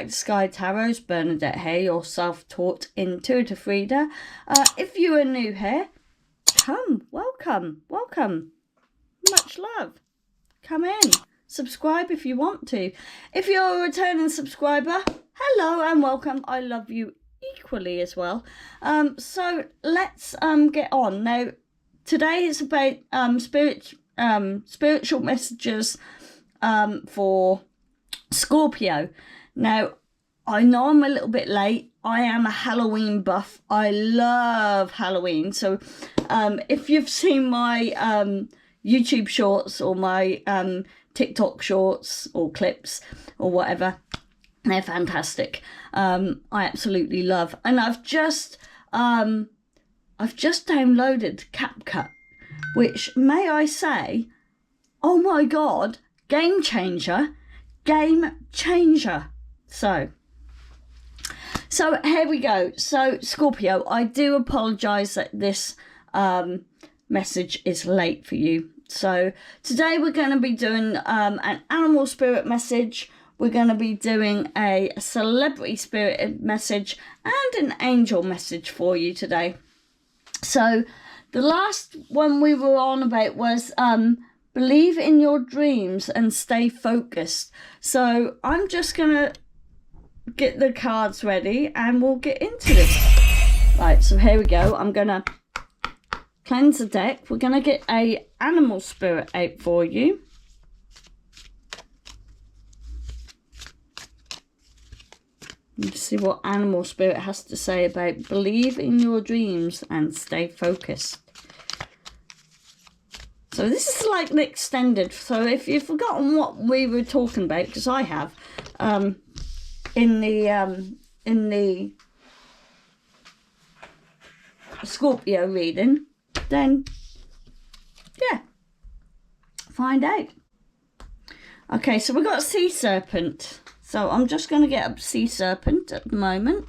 back to Sky Tarot's Bernadette here, your self-taught intuitive reader. If you are new here, welcome. Much love. Come in. Subscribe if you want to. If you're a returning subscriber, hello and welcome. I love you equally as well. So let's get on. Now, today is about spiritual messages for Scorpio. Now, I know I'm a little bit late. I am a Halloween buff. I love Halloween. So if you've seen my YouTube shorts or my TikTok shorts or clips or whatever, they're fantastic. I absolutely love. And I've just downloaded CapCut, which, may I say, oh my God, game changer. So here we go. So Scorpio, I do apologize that this message is late for you. So today we're going to be doing an animal spirit message. We're going to be doing a celebrity spirit message and an angel message for you today. So the last one we were on about was believe in your dreams and stay focused. So I'm just going to get the cards ready and we'll get into this. Right, so here we go. I'm going to cleanse the deck. We're going to get a animal spirit out for you. Let's see what animal spirit has to say about believe in your dreams and stay focused. So this is like an extended. So if you've forgotten what we were talking about, because I have, in the Scorpio reading, then yeah, find out. Okay, so we've got a sea serpent. So I'm just going to get a sea serpent at the moment.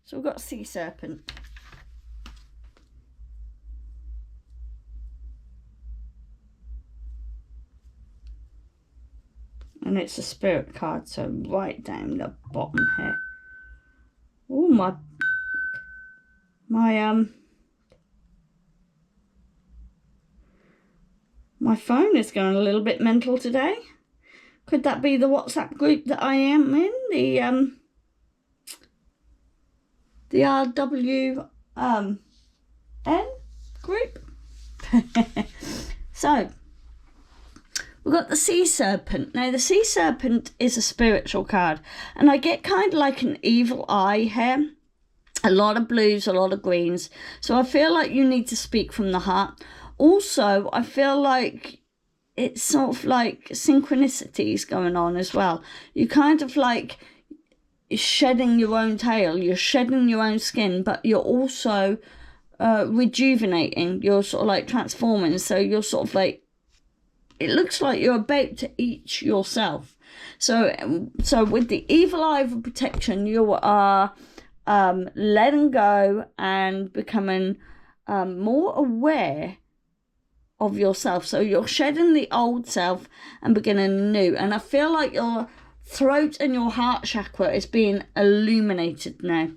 So we've got a sea serpent. And it's a spirit card, so right down the bottom here. Oh, my phone is going a little bit mental today. Could that be the WhatsApp group that I am in? The RWN group? So, we've got the sea serpent. Now, the sea serpent is a spiritual card. And I get kind of like an evil eye here. A lot of blues, a lot of greens. So I feel like you need to speak from the heart. Also, I feel like it's sort of like synchronicities going on as well. You kind of like shedding your own tail. You're shedding your own skin, but you're also rejuvenating. You're sort of like transforming. So you're sort of like, it looks like you're about to eat yourself. So with the evil eye of protection, you are letting go and becoming more aware of yourself. So you're shedding the old self and beginning new. And I feel like your throat and your heart chakra is being illuminated now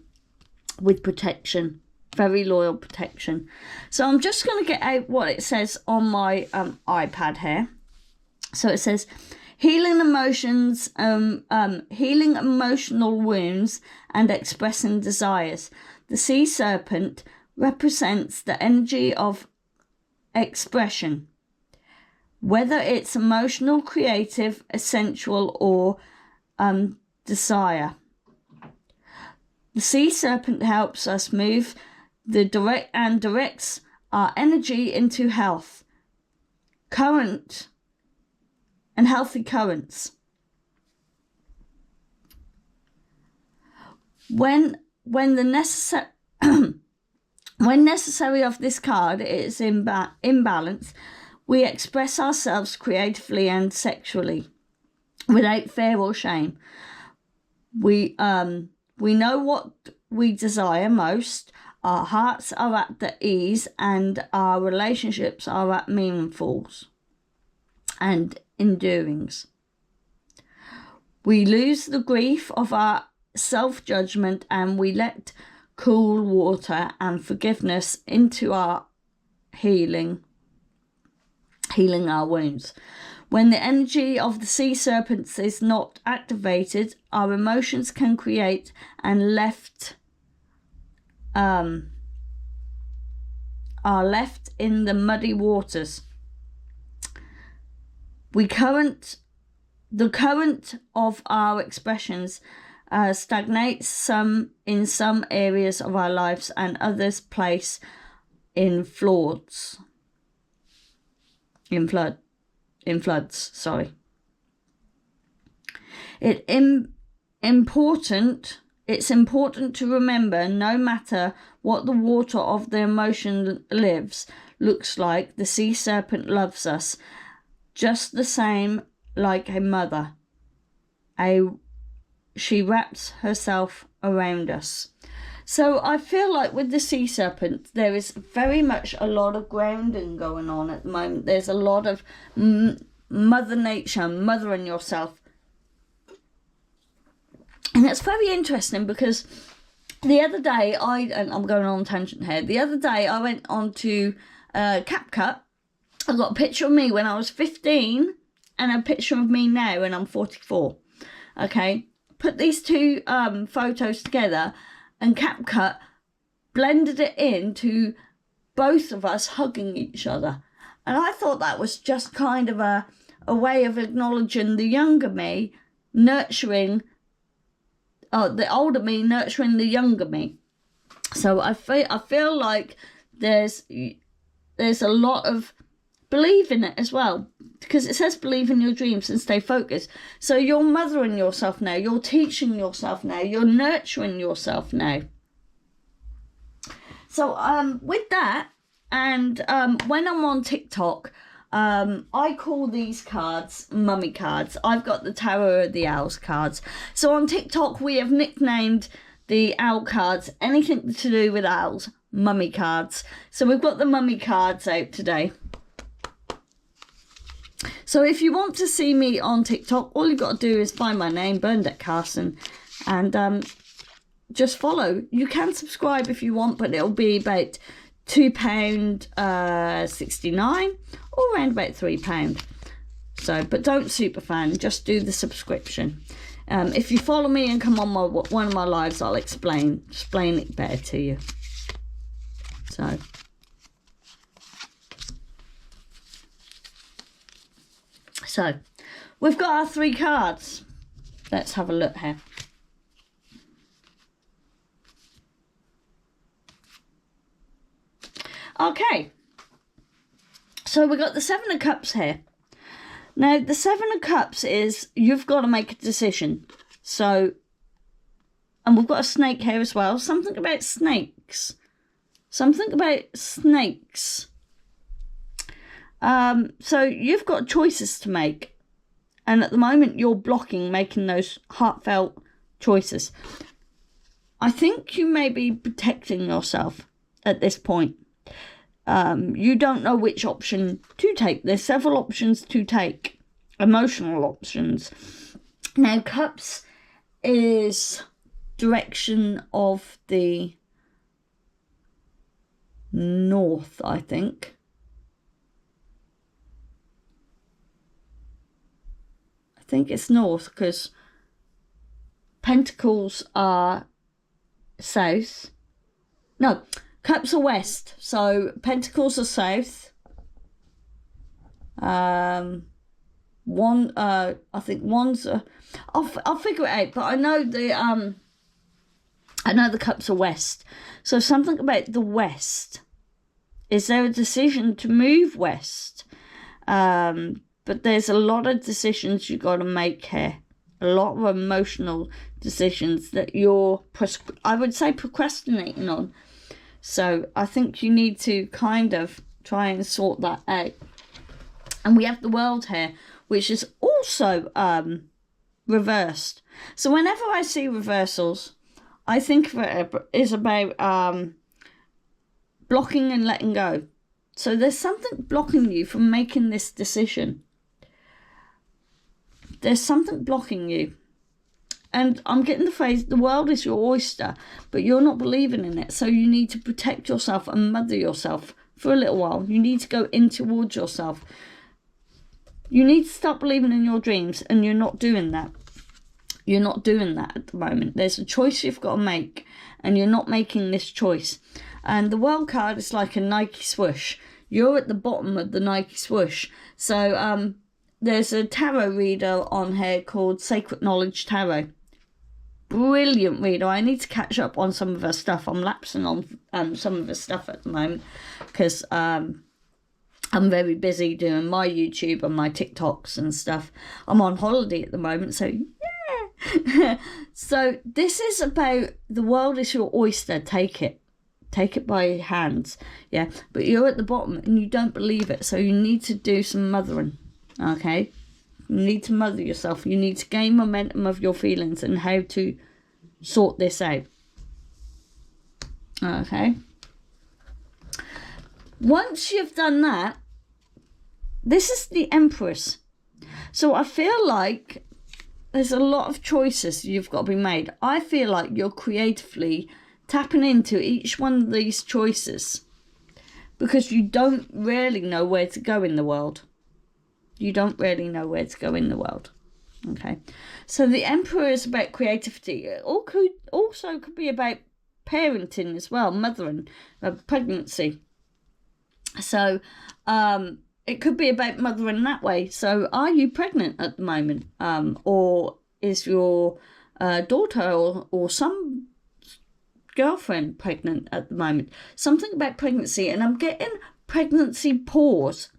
with protection. Very loyal protection. So I'm just going to get out what it says on my iPad here. So it says, healing emotions, healing emotional wounds and expressing desires. The sea serpent represents the energy of expression, whether it's emotional, creative, essential, or desire. The sea serpent helps us move directs our energy into health, current, and healthy currents. When the necessary when necessary of this card is in balance, we express ourselves creatively and sexually without fear or shame. We know what we desire most. Our hearts are at the ease and our relationships are at meaningfuls and endurings. We lose the grief of our self-judgment, and we let cool water and forgiveness into our healing our wounds. When the energy of the sea serpents is not activated, our emotions can create and are left in the muddy waters. The current of our expressions stagnates in some areas of our lives, and others place in floods. Sorry. It's important to remember, no matter what the water of the emotion looks like, the sea serpent loves us just the same, like a mother. She wraps herself around us. So I feel like with the sea serpent, there is very much a lot of grounding going on at the moment. There's a lot of Mother Nature, mothering yourself. And it's very interesting because the other day, and I'm going on a tangent here, the other day I went on to CapCut. I got a picture of me when I was 15 and a picture of me now when I'm 44. Okay, put these two photos together, and CapCut blended it into both of us hugging each other. And I thought that was just kind of a way of acknowledging the younger me nurturing, the older me nurturing the younger me. So I feel like there's a lot of believe in it as well, because it says believe in your dreams and stay focused. So you're mothering yourself now, you're teaching yourself now, you're nurturing yourself now. So with that, and when I'm on TikTok, I call these cards mummy cards. I've got the Tarot of the Owls cards. So on TikTok we have nicknamed the owl cards anything to do with owls, mummy cards. So we've got the mummy cards out today. So if you want to see me on TikTok, all you've got to do is find my name, Bernadette Carson, and just follow. You can subscribe if you want, but it'll be about £2.69 or around about £3. So, but don't super fan, just do the subscription. If you follow me and come on one of my lives, I'll explain it better to you. So, we've got our 3 cards. Let's have a look here. Okay. So we've got the 7 of Cups here. Now, the 7 of Cups is you've got to make a decision. So, and we've got a snake here as well. Something about snakes. So you've got choices to make, and at the moment you're blocking making those heartfelt choices. I think you may be protecting yourself at this point. You don't know which option to take. There's several options to take, emotional options. Now, Cups is direction of the north, I think. I think it's north because Pentacles are south. No, Cups are west, so Pentacles are south. I think one's I'll figure it out, but I know the Cups are west. So something about the west. Is there a decision to move west? But there's a lot of decisions you got to make here. A lot of emotional decisions that you're, I would say, procrastinating on. So I think you need to kind of try and sort that out. And we have the World here, which is also reversed. So whenever I see reversals, I think of it is about blocking and letting go. So there's something blocking you from making this decision. There's something blocking you. And I'm getting the phrase, the world is your oyster, but you're not believing in it. So you need to protect yourself and mother yourself for a little while. You need to go in towards yourself. You need to start believing in your dreams, and you're not doing that. You're not doing that at the moment. There's a choice you've got to make, and you're not making this choice. And the world card is like a Nike swoosh. You're at the bottom of the Nike swoosh. So there's a tarot reader on here called Sacred Knowledge Tarot. Brilliant reader. I need to catch up on some of her stuff. I'm lapsing on some of her stuff at the moment because I'm very busy doing my YouTube and my TikToks and stuff. I'm on holiday at the moment, so yeah. So this is about the world is your oyster. Take it by your hands, yeah. But you're at the bottom and you don't believe it, so you need to do some mothering. Okay, you need to mother yourself. You need to gain momentum of your feelings and how to sort this out. Okay. Once you've done that, this is the Empress. So I feel like there's a lot of choices you've got to be made. I feel like you're creatively tapping into each one of these choices because you don't really know where to go in the world. You don't really know where to go in the world. Okay. So the Emperor is about creativity. It also could be about parenting as well, mothering, pregnancy. So it could be about mothering that way. So are you pregnant at the moment? Or is your daughter or some girlfriend pregnant at the moment? Something about pregnancy, and I'm getting pregnancy pause.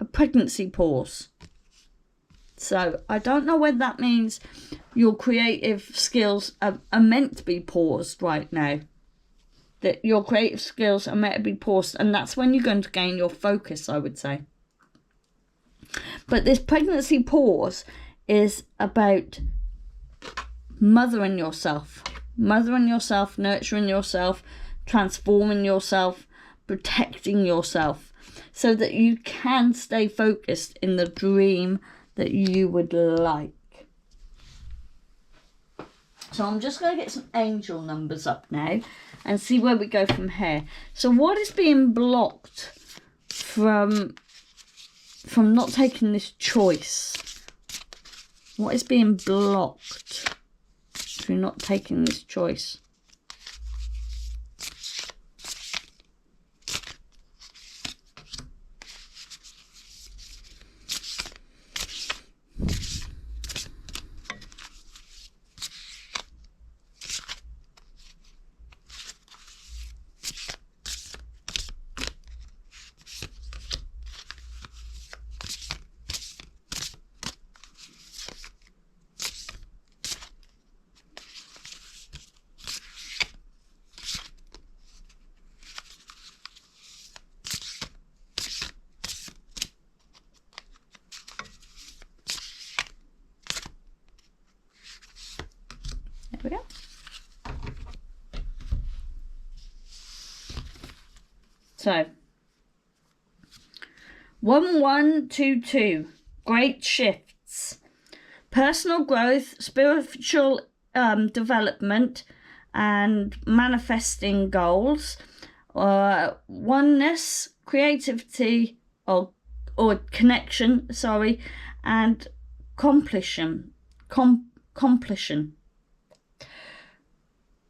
A pregnancy pause. So I don't know whether that means your creative skills are meant to be paused right now. That your creative skills are meant to be paused, and that's when you're going to gain your focus, I would say. But this pregnancy pause is about mothering yourself, nurturing yourself, transforming yourself, protecting yourself, so that you can stay focused in the dream that you would like. So I'm just going to get some angel numbers up now and see where we go from here. So what is being blocked from not taking this choice? What is being blocked through not taking this choice? There we go. So 1122, great shifts, personal growth, spiritual development, and manifesting goals, oneness, creativity, or connection, sorry, and completion.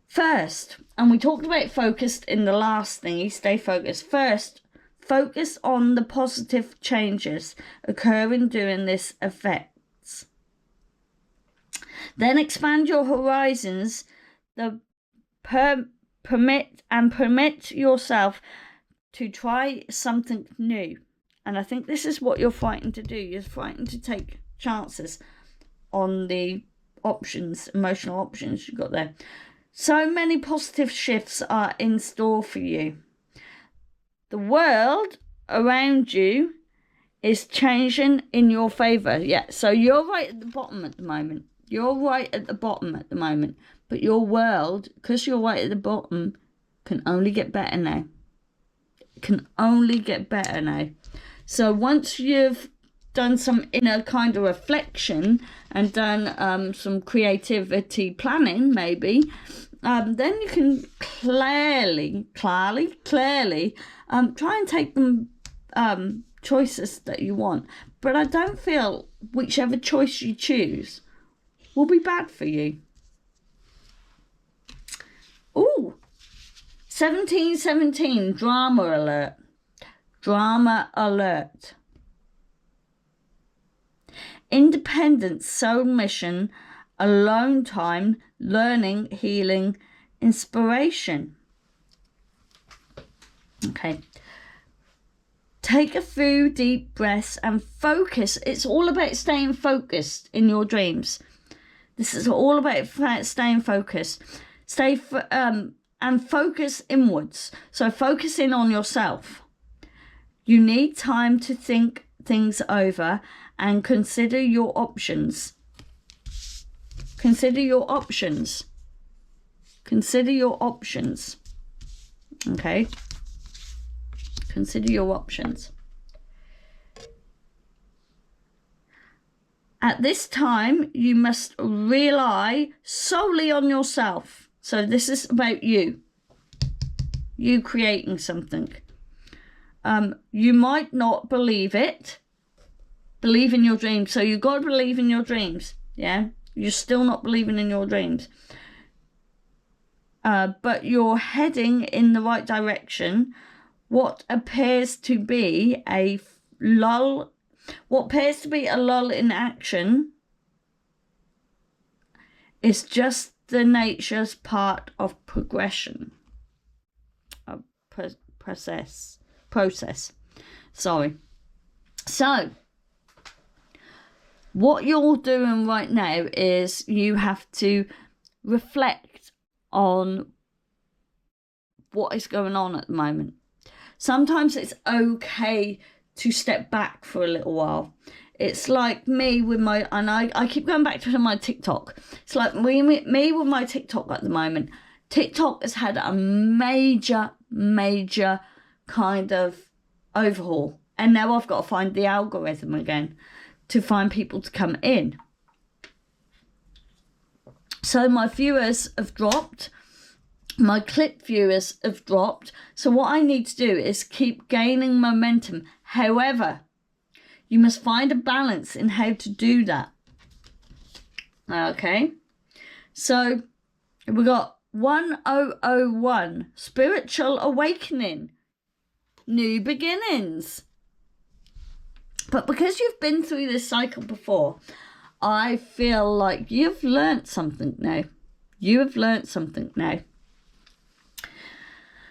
First, and we talked about focused in the last thingy, stay focused. First, focus on the positive changes occurring during this effects. Then expand your horizons. Permit yourself to try something new. And I think this is what you're frightened to do. You're frightened to take chances on the options, emotional options you got there. So many positive shifts are in store for you. The world around you is changing in your favour. Yeah, so you're right at the bottom at the moment. But your world, because you're right at the bottom, can only get better now. So once you've done some inner kind of reflection and done some creativity planning, maybe, then you can clearly try and take them choices that you want. But I don't feel whichever choice you choose will be bad for you. Ooh, 1717, drama alert. Drama alert. Independence, soul mission, alone time, learning, healing, inspiration. Okay. Take a few deep breaths and focus. It's all about staying focused in your dreams. This is all about staying focused. And focus inwards. So focus in on yourself. You need time to think things over and consider your options. Consider your options. Consider your options. Okay? Consider your options. At this time, you must rely solely on yourself. So this is about you. You creating something. You might not believe it. Believe in your dreams. So you've got to believe in your dreams. Yeah? You're still not believing in your dreams. But you're heading in the right direction. What appears to be a lull in action is just the nature's part of progression. Process. Sorry. So, what you're doing right now is you have to reflect on what is going on at the moment. Sometimes it's okay to step back for a little while. It's like me with my, and I keep going back to my TikTok. It's like me with my TikTok at the moment. TikTok has had a major kind of overhaul. And now I've got to find the algorithm again to find people to come in. So my viewers have dropped. My clip viewers have dropped. So what I need to do is keep gaining momentum. However, you must find a balance in how to do that. Okay. So we got 1001, spiritual awakening, new beginnings. But because you've been through this cycle before, I feel like you've learnt something now. You have learnt something now.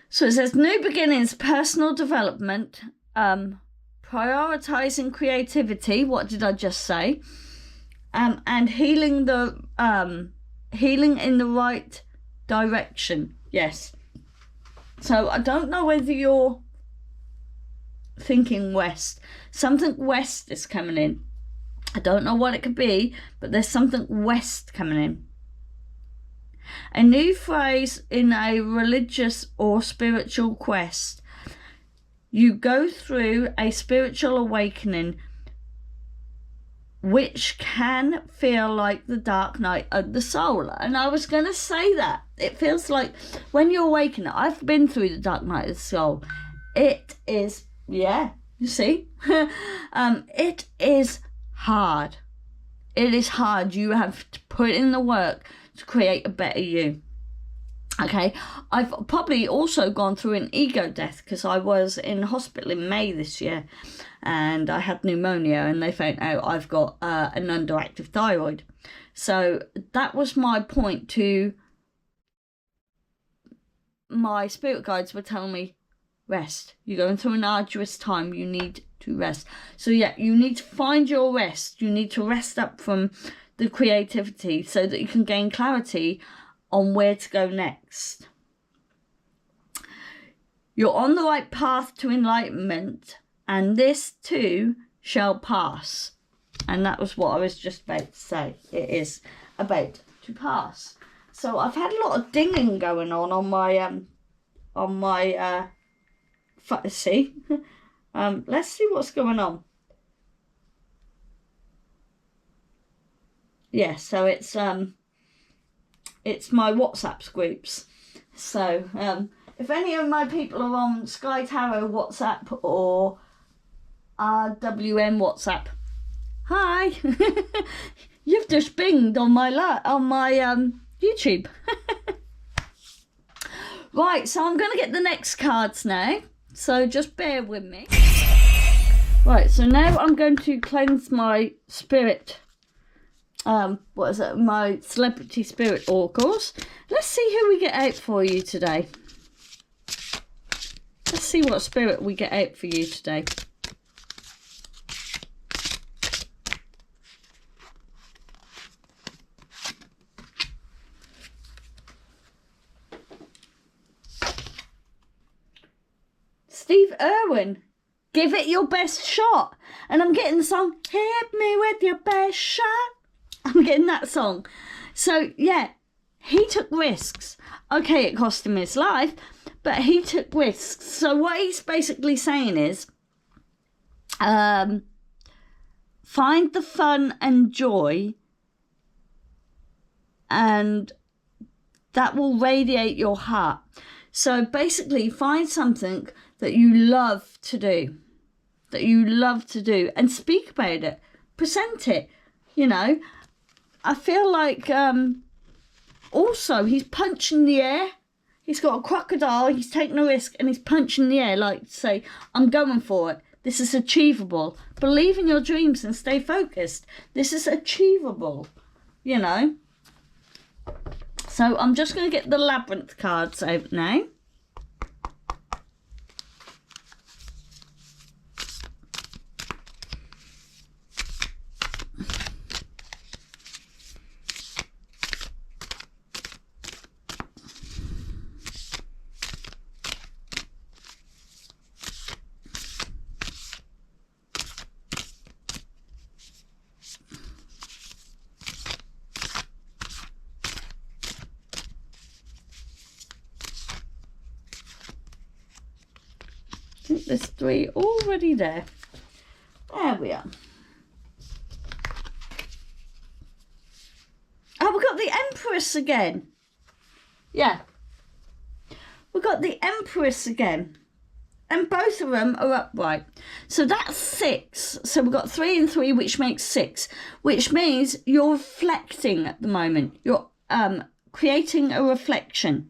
So it says new beginnings, personal development, prioritizing creativity. What did I just say? And healing in the right direction. Yes. So I don't know whether you're thinking west. Something west is coming in. I don't know what it could be, but there's something west coming in. A new phrase in a religious or spiritual quest. You go through a spiritual awakening which can feel like the dark night of the soul. And I was going to say that. It feels like when you awaken, I've been through the dark night of the soul. It is, yeah, you see? It is hard. It is hard. You have to put in the work to create a better you. Okay, I've probably also gone through an ego death because I was in hospital in May this year and I had pneumonia and they found out I've got an underactive thyroid. So that was my point to my spirit guides were telling me, rest. You're going through an arduous time. You need to rest. So yeah, you need to find your rest. You need to rest up from the creativity so that you can gain clarity on where to go next. You're on the right path to enlightenment, and this too shall pass. And that was what I was just about to say. It is about to pass. So I've had a lot of dinging going on my see. Let's see what's going on. yeah, so it's my WhatsApp groups. So if any of my people are on Sky Tarot WhatsApp or RWM WhatsApp, hi. You've just binged on my YouTube. Right, so I'm going to get the next cards now. So just bear with me. Right, so now I'm going to cleanse my spirit. My celebrity spirit oracles. Let's see who we get out for you today. Let's see what spirit we get out for you today. Steve Irwin, give it your best shot. And I'm getting the song, hit me with your best shot. I'm getting that song. So, yeah, he took risks. Okay, it cost him his life, but he took risks. So what he's basically saying is, find the fun and joy, and that will radiate your heart. So basically, find something that you love to do, and speak about it, present it, you know. I feel like also he's punching the air. He's got a crocodile, he's taking a risk, and he's punching the air, like to say, I'm going for it. This is achievable. Believe in your dreams and stay focused. This is achievable, you know. So I'm just going to get the Labyrinth cards out now. I think there's 3 already there. There we are. Oh, we've got the Empress again. Yeah. We've got the Empress again. And both of them are upright. So that's 6. So we've got 3 and 3, which makes 6. Which means you're reflecting at the moment. You're creating a reflection.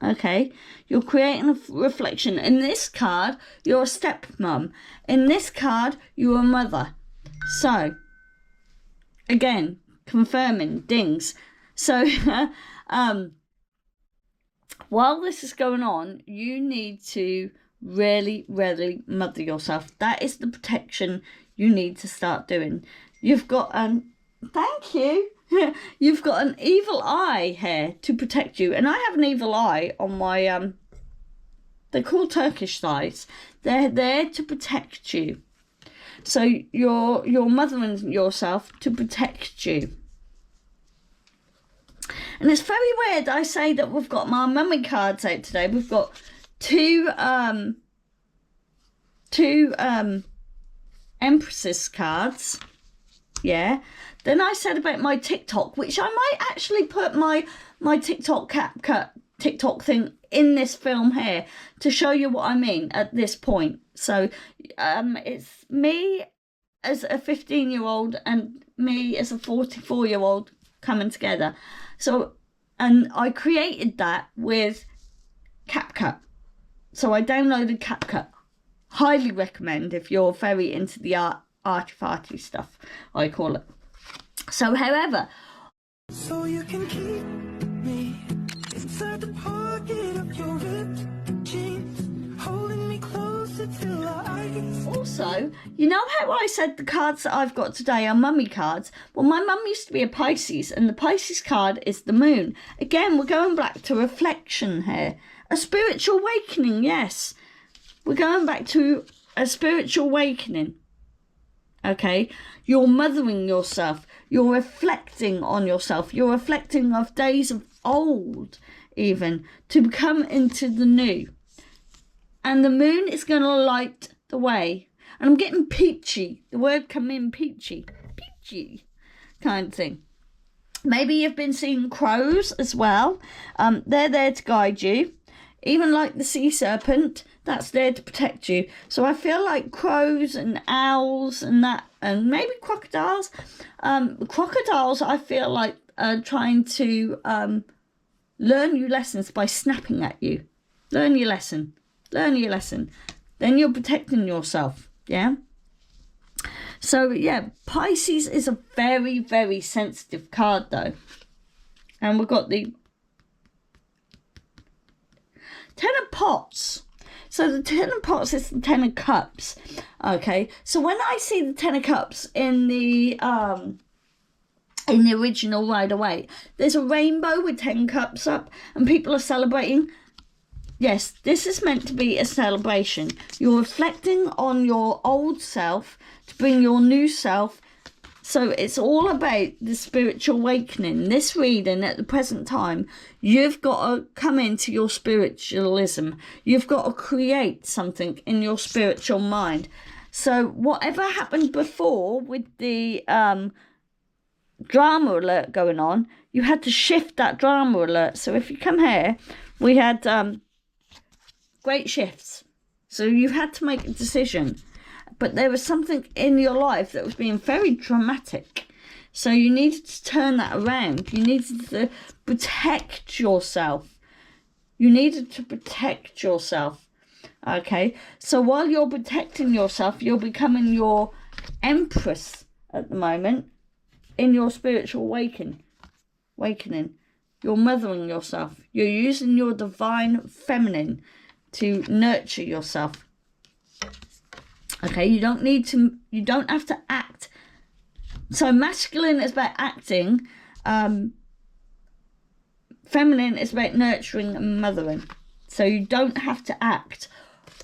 Okay, you're creating a reflection. In this card, you're a stepmom. In this card, you're a mother. So, again, confirming, dings. So, while this is going on, you need to really, really mother yourself. That is the protection you need to start doing. You've got, thank you. You've got an evil eye here to protect you. And I have an evil eye on my, they're called Turkish eyes. They're there to protect you. So you're mothering yourself to protect you. And it's very weird I say that we've got my mummy cards out today. We've got two Empresses cards. Yeah. Then I said about my TikTok, which I might actually put my TikTok TikTok thing in this film here to show you what I mean at this point. So it's me as a 15-year-old and me as a 44-year-old coming together. So, and I created that with CapCut. So I downloaded CapCut. Highly recommend if you're very into the arty-farty stuff, I call it. So, however, so you can keep me inside the pocket of your ripped jeans, holding me closer till our eyes. Also, you know how I said the cards that I've got today are mummy cards? Well, my mum used to be a Pisces, and the Pisces card is the moon. Again, we're going back to reflection here. A spiritual awakening, yes. We're going back to a spiritual awakening. Okay, you're mothering yourself. You're reflecting on yourself. You're reflecting of days of old, even, to come into the new. And the moon is going to light the way. And I'm getting peachy. The word come in peachy. Peachy. kind of thing. Maybe you've been seeing crows as well. They're there to guide you. Even like the sea serpent, that's there to protect you. So I feel like crows and owls and that, and maybe crocodiles. Crocodiles, I feel like, are trying to learn you lessons by snapping at you. Learn your lesson. Learn your lesson. Then you're protecting yourself. Yeah? So, yeah, Pisces is a very, very sensitive card, though. And we've got the Ten of Pots. So the Ten of Pots is the Ten of Cups. Okay, so when I see the Ten of Cups in the original Rider Waite, there's a rainbow with 10 cups up, and people are celebrating. Yes, this is meant to be a celebration. You're reflecting on your old self to bring your new self. So it's all about the spiritual awakening. This reading at the present time, you've got to come into your spiritualism. You've got to create something in your spiritual mind. So whatever happened before with the drama alert going on, you had to shift that drama alert. So if you come here, we had great shifts. So you had to make a decision. But there was something in your life that was being very dramatic. So you needed to turn that around. You needed to protect yourself. You needed to protect yourself. Okay? So while you're protecting yourself, you're becoming your empress at the moment in your spiritual awakening. You're mothering yourself. You're using your divine feminine to nurture yourself. Okay, you don't have to act. So masculine is about acting. Feminine is about nurturing and mothering. So you don't have to act.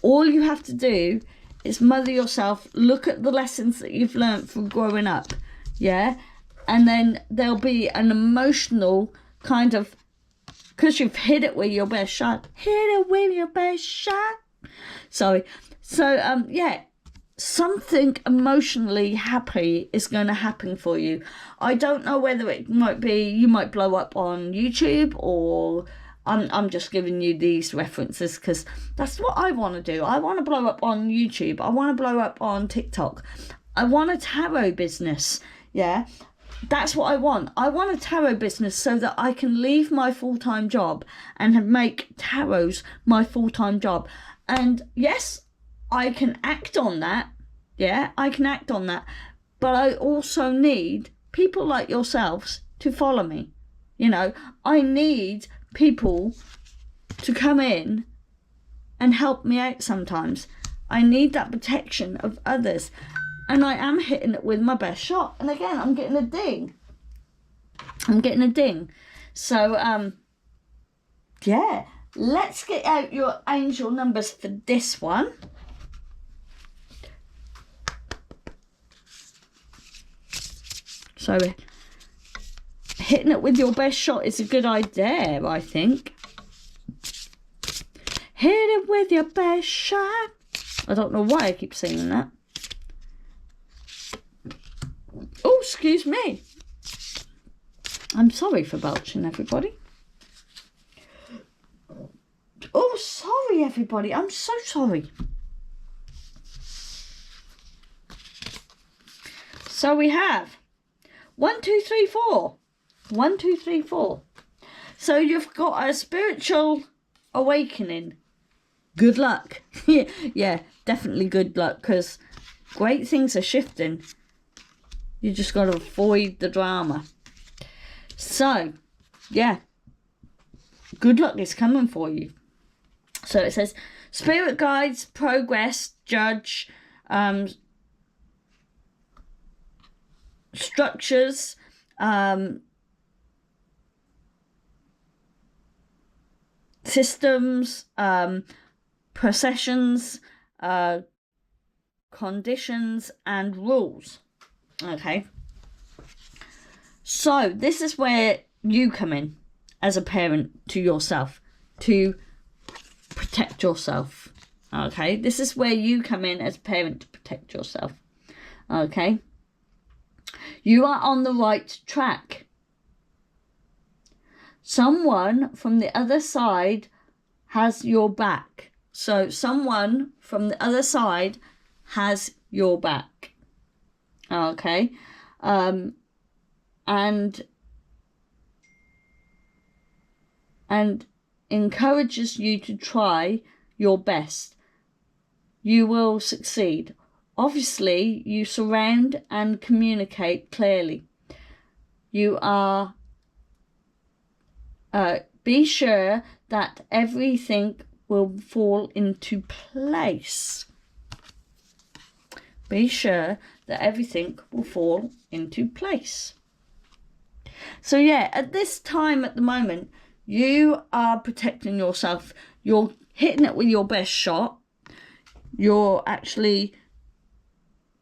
All you have to do is mother yourself. Look at the lessons that you've learned from growing up. Yeah? And then there'll be an emotional kind of, because you've hit it with your best shot. Hit it with your best shot. Sorry. So, yeah. Something emotionally happy is going to happen for you. I don't know whether it might be you might blow up on YouTube, or I'm just giving you these references because that's what I want to do. I want to blow up on YouTube. I want to blow up on TikTok. I want a tarot business. Yeah, that's what I want. I want a tarot business so that I can leave my full-time job and make tarots my full-time job. And yes, I can act on that. Yeah, I can act on that. But I also need people like yourselves to follow me. You know, I need people to come in and help me out sometimes. I need that protection of others. And I am hitting it with my best shot. And again, I'm getting a ding. So, yeah. Let's get out your angel numbers for this one. So, hitting it with your best shot is a good idea, I think. Hit it with your best shot. I don't know why I keep saying that. Oh, excuse me. I'm sorry for belching, everybody. Oh, sorry, everybody. I'm so sorry. So we have 1, 2, 3, 4. 1, 2, 3, 4. So you've got a spiritual awakening. Good luck. Yeah, definitely good luck, because great things are shifting. You just got to avoid the drama. So, yeah, good luck is coming for you. So it says, spirit guides, progress, judge, structures, systems, processions, conditions, and rules. Okay. So this is where you come in as a parent to yourself, to protect yourself. Okay. This is where you come in as a parent to protect yourself. Okay. You are on the right track. Someone from the other side has your back. So someone from the other side has your back. Okay. And encourages you to try your best. You will succeed. Obviously, you surround and communicate clearly. You are, be sure that everything will fall into place. Be sure that everything will fall into place. So yeah, at this time, at the moment, you are protecting yourself. You're hitting it with your best shot. You're actually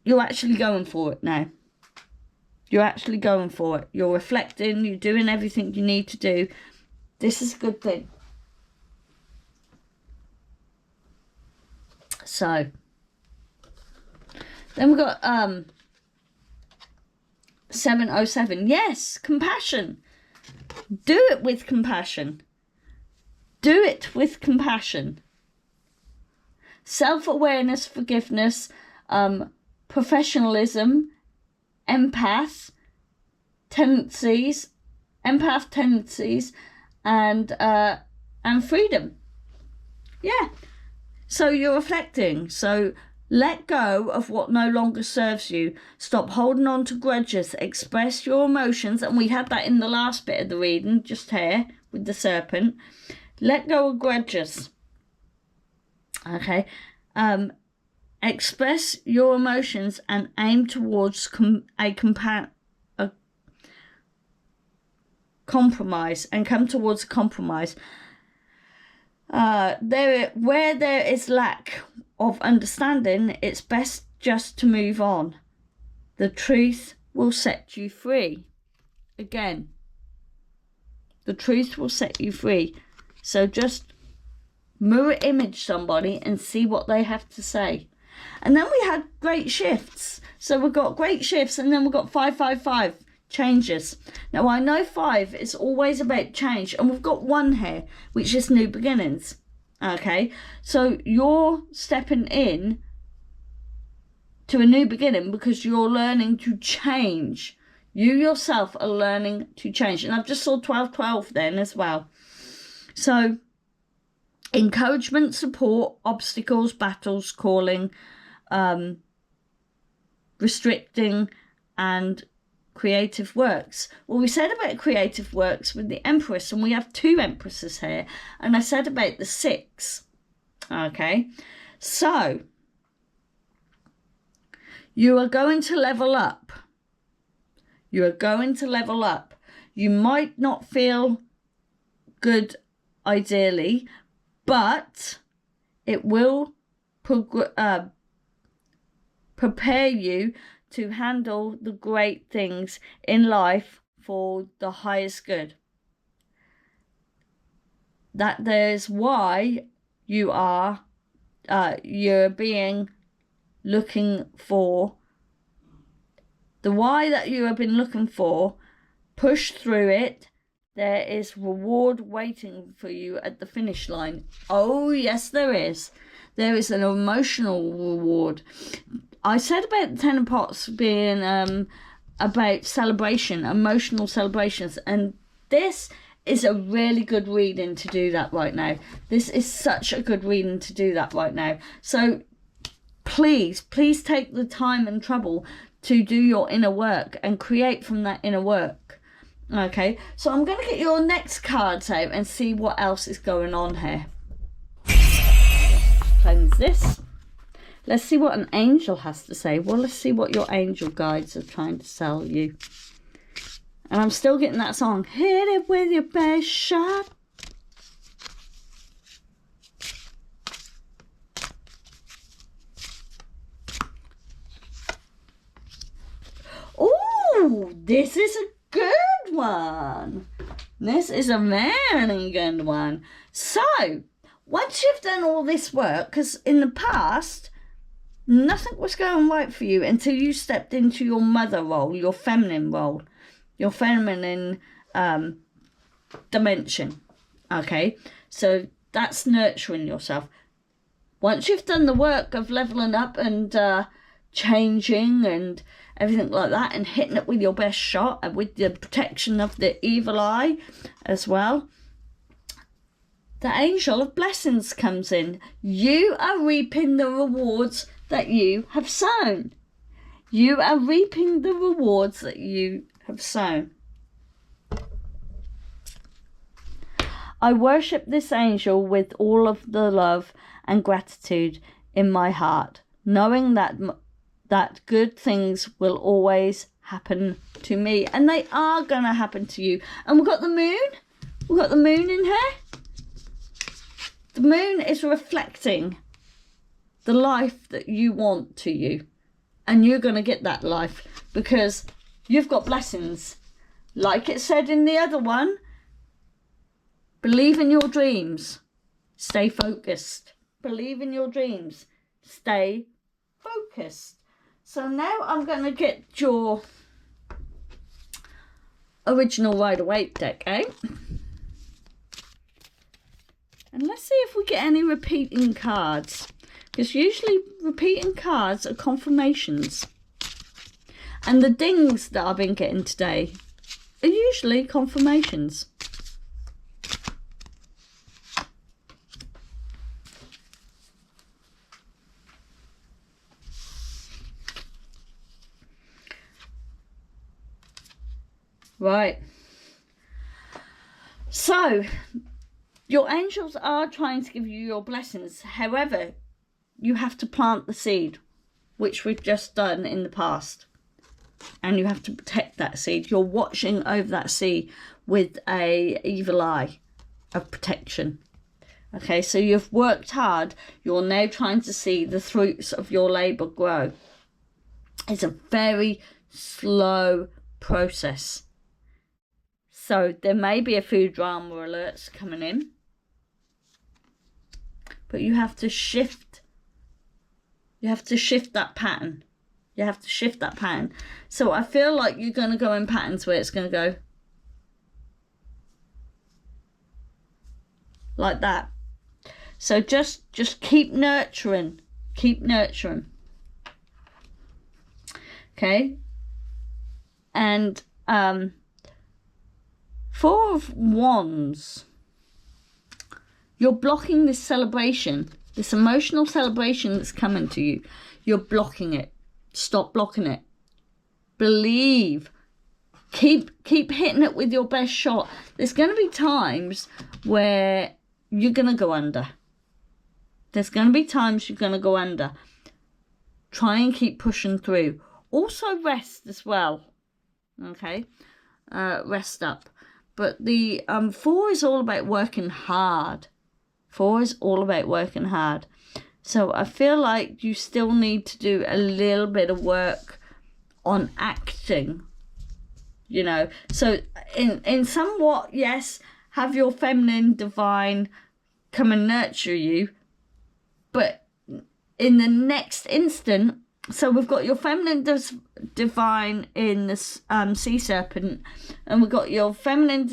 going for it now. You're actually going for it. You're reflecting. You're doing everything you need to do. This is a good thing. So then we've got 707. Yes, compassion. Do it with compassion. Do it with compassion. Self-awareness, forgiveness, professionalism, empath tendencies, and freedom. Yeah. So you're reflecting. So let go of what no longer serves you. Stop holding on to grudges. Express your emotions. And we had that in the last bit of the reading, just here with the serpent. Let go of grudges. Okay. Express your emotions and aim towards a compromise, and come towards a compromise. Where there is lack of understanding, it's best just to move on. The truth will set you free. Again, the truth will set you free. So just mirror image somebody and see what they have to say. And then we had great shifts. So we've got great shifts, and then we've got 555 changes. Now I know 5 is always about change, and we've got 1 here, which is new beginnings. Okay, so you're stepping in to a new beginning because you're learning to change. You yourself are learning to change. And I've just saw 1212 then as well. So encouragement, support, obstacles, battles, calling, restricting, and creative works. Well, we said about creative works with the Empress, and we have 2 Empresses here, and I said about the 6. Okay, so you are going to level up. You are going to level up. You might not feel good ideally, but it will prepare you to handle the great things in life for the highest good. That there's why you are you're being looking for the why that you have been looking for. Push through it. There is reward waiting for you at the finish line. Oh yes, there is. There is an emotional reward. I said about the 10 of Pots being about celebration, emotional celebrations, and this is a really good reading to do that right now. This is such a good reading to do that right now. So please take the time and trouble to do your inner work and create from that inner work. Okay, so I'm going to get your next cards out and see what else is going on here. Cleanse this. Let's see what an angel has to say. Well, let's see what your angel guides are trying to sell you. And I'm still getting that song. Hit it with your best shot. Oh, this is a good one. This is a very good one. So, once you've done all this work, because in the past, Nothing was going right for you until you stepped into your mother role, your feminine role, your feminine dimension. Okay, so that's nurturing yourself. Once you've done the work of leveling up and changing and everything like that, and hitting it with your best shot and with the protection of the evil eye as well, the angel of blessings comes in. You are reaping the rewards that you have sown. You are reaping the rewards that you have sown. I worship this angel with all of the love and gratitude in my heart, knowing that good things will always happen to me, and they are going to happen to you. And we've got the moon. We've got the moon in here. The moon is reflecting the life that you want to you, and you're going to get that life because you've got blessings. Like it said in the other one, believe in your dreams, stay focused. Believe in your dreams, stay focused. So now I'm going to get your original Rider-Waite deck out. And let's see if we get any repeating cards. Because usually repeating cards are confirmations. And the dings that I've been getting today are usually confirmations. Right. So, your angels are trying to give you your blessings. However, you have to plant the seed, which we've just done in the past. And you have to protect that seed. You're watching over that seed with a evil eye of protection. Okay, so you've worked hard. You're now trying to see the fruits of your labour grow. It's a very slow process. So there may be a few drama alerts coming in. But you have to shift. You have to shift that pattern. You have to shift that pattern. So I feel like you're going to go in patterns where it's going to go like that. So just keep nurturing. Keep nurturing. Okay. And 4 of Wands. You're blocking this celebration, this emotional celebration that's coming to you. You're blocking it. Stop blocking it. Believe. Keep hitting it with your best shot. There's going to be times where you're going to go under. There's going to be times you're going to go under. Try and keep pushing through. Also rest as well. Okay? Rest up. But the 4 is all about working hard. 4 is all about working hard. So I feel like you still need to do a little bit of work on acting. You know. So in somewhat, yes, have your feminine divine come and nurture you. But in the next instant, so we've got your feminine divine in the sea serpent, and we've got your feminine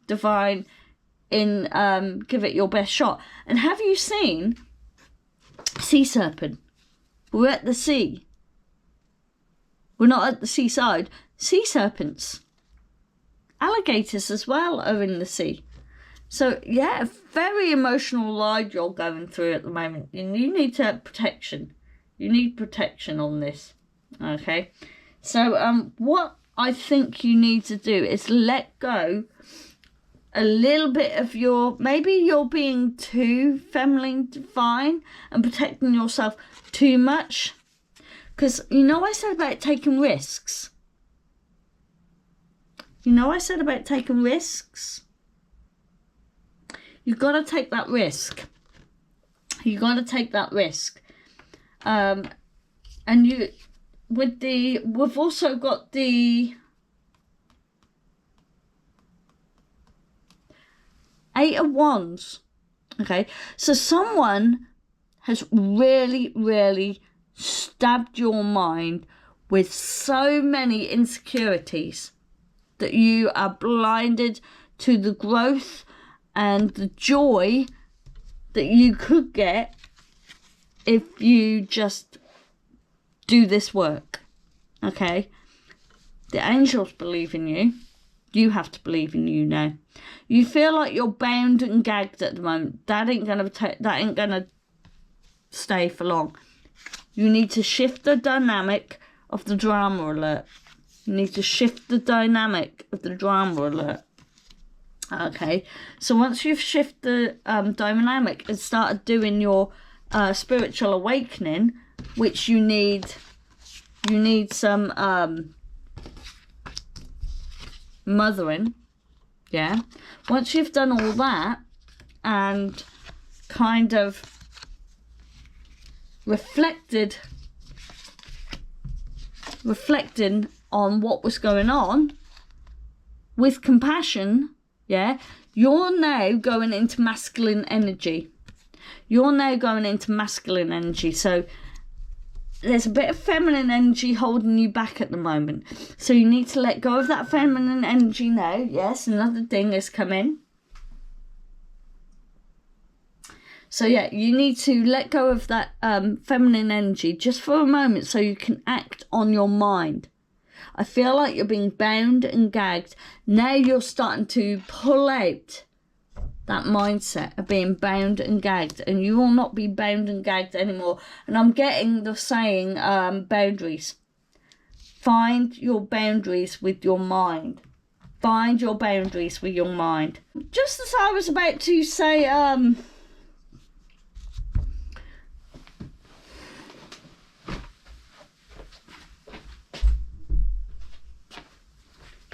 divine in give it your best shot. And have you seen sea serpent? We're at the sea. We're not at the seaside. Sea serpents. Alligators as well are in the sea. So, yeah, very emotional ride you're going through at the moment. And you need to have protection. You need protection on this. Okay? So, what I think you need to do is let go a little bit of your... Maybe you're being too feminine divine and protecting yourself too much. Because, you know I said about taking risks? You know I said about taking risks? You've got to take that risk. You've got to take that risk. And we've also got the 8 of Wands. Okay, so someone has really, really stabbed your mind with so many insecurities that you are blinded to the growth and the joy that you could get if you just do this work. Okay? The angels believe in you. You have to believe in you now. You feel like you're bound and gagged at the moment. That ain't gonna stay for long. You need to shift the dynamic of the drama alert. You need to shift the dynamic of the drama alert. Okay, so once you've shifted the dynamic and started doing your spiritual awakening, which you need some mothering, yeah. Once you've done all that and kind of reflecting on what was going on with compassion, yeah, you're now going into masculine energy. So there's a bit of feminine energy holding you back at the moment. So you need to let go of that feminine energy now. Yes, another thing has come in. So yeah, you need to let go of that feminine energy just for a moment so you can act on your mind. I feel like you're being bound and gagged. Now you're starting to pull out that mindset of being bound and gagged, and you will not be bound and gagged anymore. And I'm getting the saying boundaries. Find your boundaries with your mind. Find your boundaries with your mind. Just as I was about to say,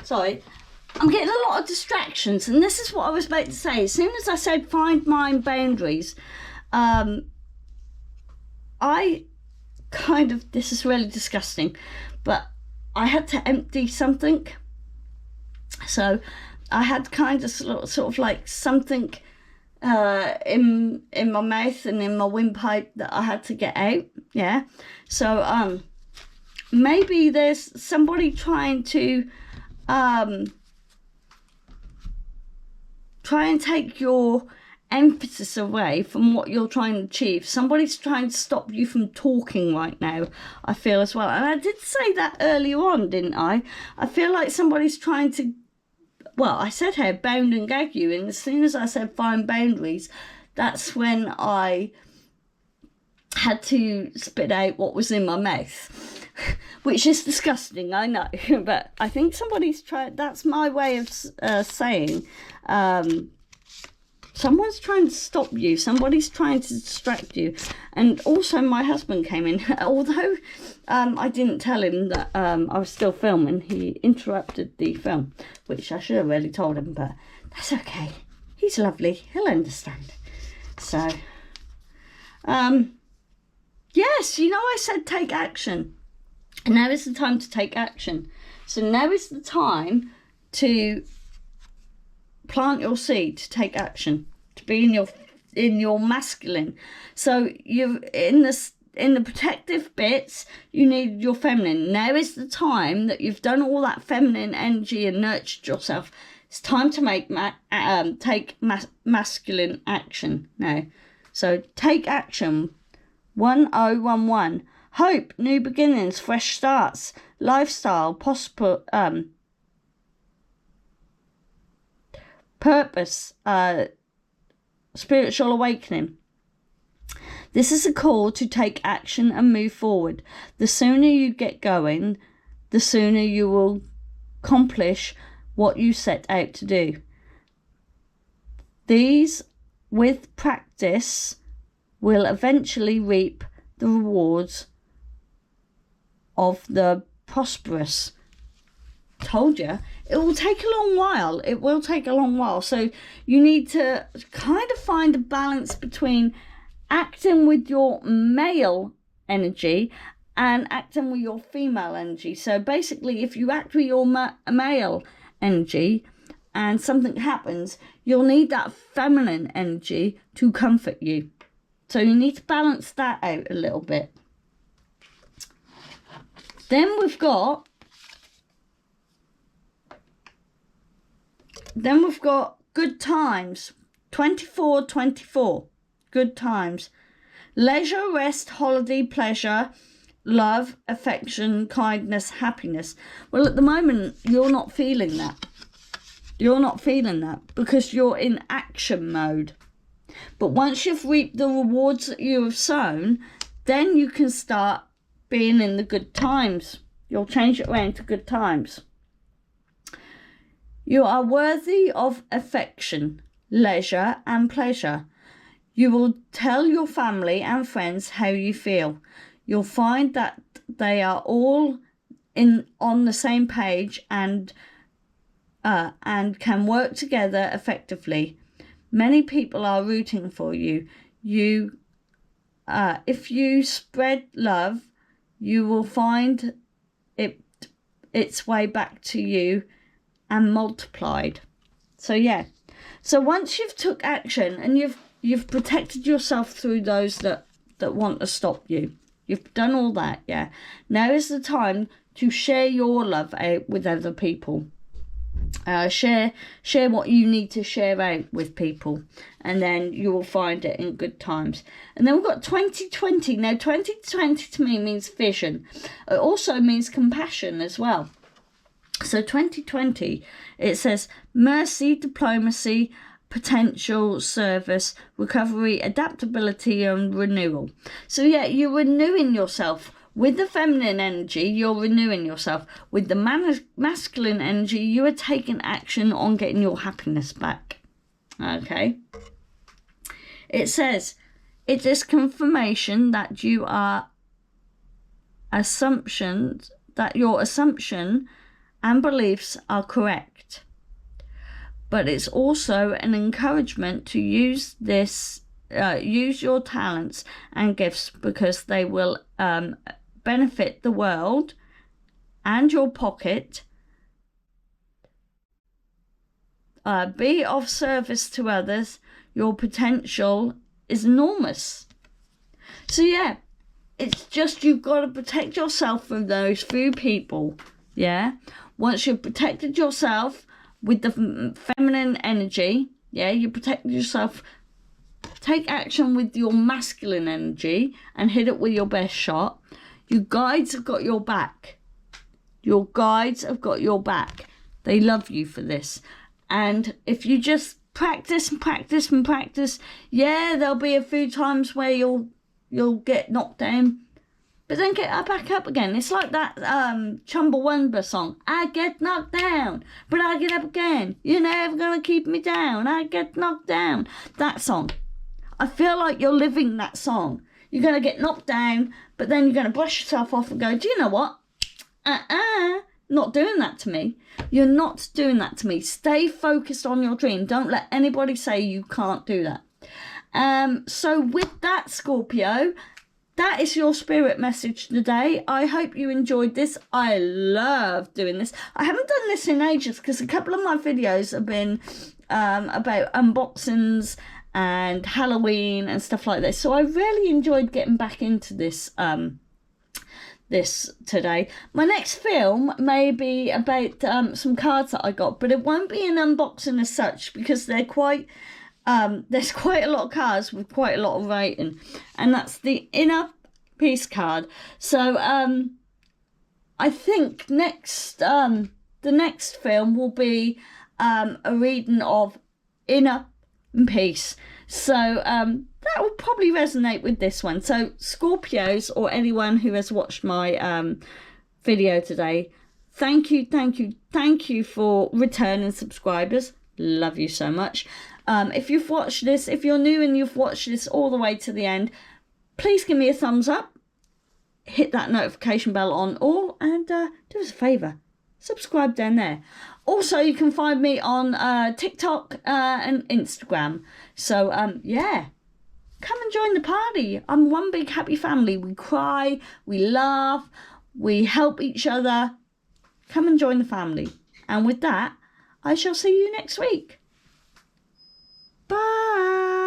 sorry, I'm getting a lot of distractions, and this is what I was about to say. As soon as I said find my boundaries, I kind of, this is really disgusting, but I had to empty something. So I had kind of sort of like something in my mouth and in my windpipe that I had to get out, yeah. So maybe there's somebody trying to try and take your emphasis away from what you're trying to achieve. Somebody's trying to stop you from talking right now, I feel, as well. And I did say that earlier on, didn't I? I feel like somebody's trying to, well, I said here, bound and gag you. And as soon as I said find boundaries, that's when I had to spit out what was in my mouth. Which is disgusting, I know, but I think somebody's trying, that's my way of saying, someone's trying to stop you, somebody's trying to distract you. And also my husband came in, although I didn't tell him that I was still filming. He interrupted the film, which I should have really told him, but that's okay. He's lovely, he'll understand. So, yes, you know, I said take action. And now is the time to take action. So now is the time to plant your seed, to take action, to be in your masculine. So you in the protective bits, you need your feminine. Now is the time that you've done all that feminine energy and nurtured yourself. It's time to make take masculine action now. So take action. 1011. Hope, new beginnings, fresh starts, lifestyle, possible, purpose, spiritual awakening. This is a call to take action and move forward. The sooner you get going, the sooner you will accomplish what you set out to do. These, with practice, will eventually reap the rewards of the prosperous. Told you, it will take a long while. It will take a long while. So you need to kind of find a balance between acting with your male energy and acting with your female energy. So basically, if you act with your male energy and something happens, you'll need that feminine energy to comfort you. So you need to balance that out a little bit. Then we've got good times. 24. Good times. Leisure, rest, holiday, pleasure, love, affection, kindness, happiness. Well, at the moment, you're not feeling that. You're not feeling that because you're in action mode. But once you've reaped the rewards that you have sown, then you can start being in the good times. You'll change it around to good times. You are worthy of affection, leisure, and pleasure. You will tell your family and friends how you feel. You'll find that they are all on the same page and can work together effectively. Many people are rooting for you. If you spread love, you will find its way back to you and multiplied. So yeah. So once you've took action and you've protected yourself through those that want to stop you, you've done all that, yeah. Now is the time to share your love out with other people. Share what you need to share out with people, and then you will find it in good times. And then we've got 2020. Now 2020 to me means vision. It also means compassion as well. So 2020, it says mercy, diplomacy, potential, service, recovery, adaptability, and renewal. So yeah, you're renewing yourself. With the feminine energy, you're renewing yourself. With the masculine energy, you are taking action on getting your happiness back. Okay. It says, it is confirmation that your assumption and beliefs are correct. But it's also an encouragement to use your talents and gifts because they will benefit the world and your pocket. Be of service to others. Your potential is enormous. So yeah, it's just you've got to protect yourself from those few people. Yeah. Once you've protected yourself with the feminine energy, yeah, you protect yourself. Take action with your masculine energy and hit it with your best shot. Your guides have got your back. Your guides have got your back. They love you for this. And if you just practice and practice and practice, yeah, there'll be a few times where you'll get knocked down, but then get back up again. It's like that Chumbawamba song. I get knocked down, but I get up again. You're never gonna keep me down. I get knocked down. That song. I feel like you're living that song. You're going to get knocked down, but then you're going to brush yourself off and go, do you know what? Not doing that to me. You're not doing that to me. Stay focused on your dream. Don't let anybody say you can't do that. So with that, Scorpio, that is your spirit message today. I hope you enjoyed this. I love doing this. I haven't done this in ages because a couple of my videos have been about unboxings and Halloween and stuff like this. So I really enjoyed getting back into this this today. My next film may be about some cards that I got, but it won't be an unboxing as such because they're quite there's quite a lot of cards with quite a lot of writing, and that's the Inner Peace card. So I think the next film will be a reading of Inner Peace. So that will probably resonate with this one. So Scorpios, or anyone who has watched my video today, thank you for returning subscribers. Love you so much. If you've watched this, if you're new and you've watched this all the way to the end, please give me a thumbs up, hit that notification bell on all, and do us a favour, subscribe down there. Also, you can find me on TikTok and Instagram. So, yeah, come and join the party. I'm one big happy family. We cry, we laugh, we help each other. Come and join the family. And with that, I shall see you next week. Bye.